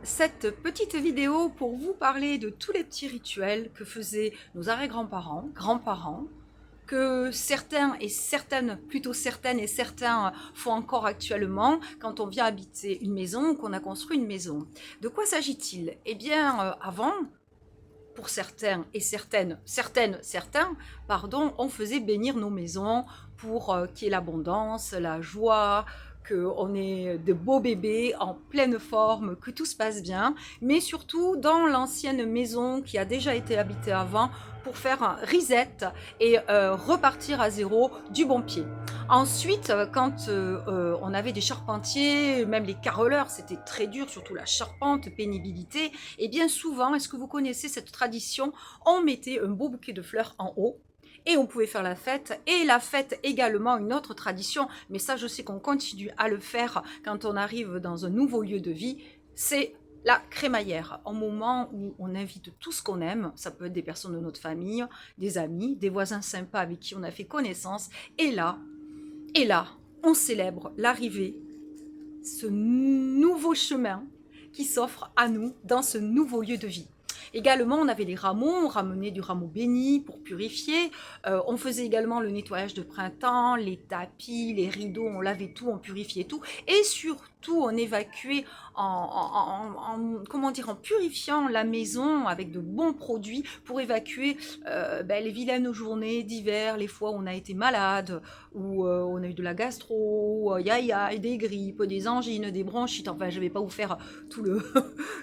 Cette petite vidéo pour vous parler de tous les petits rituels que faisaient nos arrière-grands-parents, grands-parents, que certains et certaines, plutôt certaines et certains font encore actuellement quand on vient habiter une maison ou qu'on a construit une maison. De quoi s'agit-il? Eh bien, avant, pour certains et certains, pardon, on faisait bénir nos maisons pour qu'il y ait l'abondance, la joie, qu'on ait de beaux bébés en pleine forme, que tout se passe bien, mais surtout dans l'ancienne maison qui a déjà été habitée avant pour faire un reset et repartir à zéro du bon pied. Ensuite, quand on avait des charpentiers, même les carreleurs, c'était très dur, surtout la charpente, pénibilité. Et bien souvent, est-ce que vous connaissez cette tradition? On mettait un beau bouquet de fleurs en haut et on pouvait faire la fête. Et la fête également, une autre tradition, mais ça je sais qu'on continue à le faire quand on arrive dans un nouveau lieu de vie, c'est la crémaillère, un moment où on invite tout ce qu'on aime, ça peut être des personnes de notre famille, des amis, des voisins sympas avec qui on a fait connaissance, et là, on célèbre l'arrivée, ce nouveau chemin qui s'offre à nous dans ce nouveau lieu de vie. Également, on avait les rameaux, on ramenait du rameau béni pour purifier. On faisait également le nettoyage de printemps, les tapis, les rideaux, on lavait tout, on purifiait tout. Et surtout, on évacuait comment dire, en purifiant la maison avec de bons produits pour évacuer les vilaines journées d'hiver, les fois où on a été malade, où on a eu de la gastro, des grippes, des angines, des bronchites. Enfin, je ne vais pas vous faire tout le,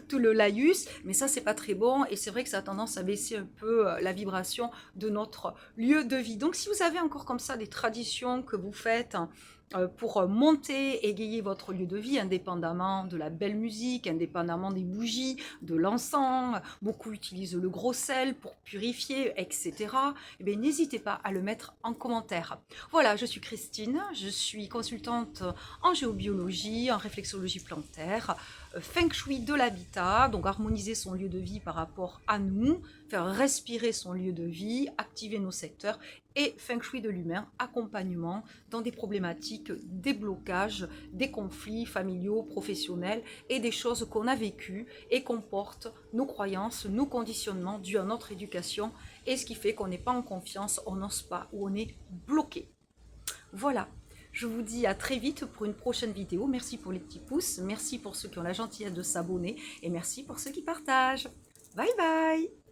tout le laïus, mais ça, c'est pas très bon. Et c'est vrai que ça a tendance à baisser un peu la vibration de notre lieu de vie. Donc, si vous avez encore comme ça des traditions que vous faites, pour monter, égayer votre lieu de vie, indépendamment de la belle musique, indépendamment des bougies, de l'encens. Beaucoup utilisent le gros sel pour purifier, etc. Eh bien, n'hésitez pas à le mettre en commentaire. Voilà, je suis Christine, je suis consultante en géobiologie, en réflexologie plantaire, feng shui de l'habitat, donc harmoniser son lieu de vie par rapport à nous, faire respirer son lieu de vie, activer nos secteurs, et feng shui de l'humain, accompagnement dans des problématiques, des blocages, des conflits familiaux, professionnels et des choses qu'on a vécues et qu'on porte, nos croyances, nos conditionnements dus à notre éducation et ce qui fait qu'on n'est pas en confiance, on n'ose pas ou on est bloqué. Voilà, je vous dis à très vite pour une prochaine vidéo. Merci pour les petits pouces, merci pour ceux qui ont la gentillesse de s'abonner et merci pour ceux qui partagent. Bye bye!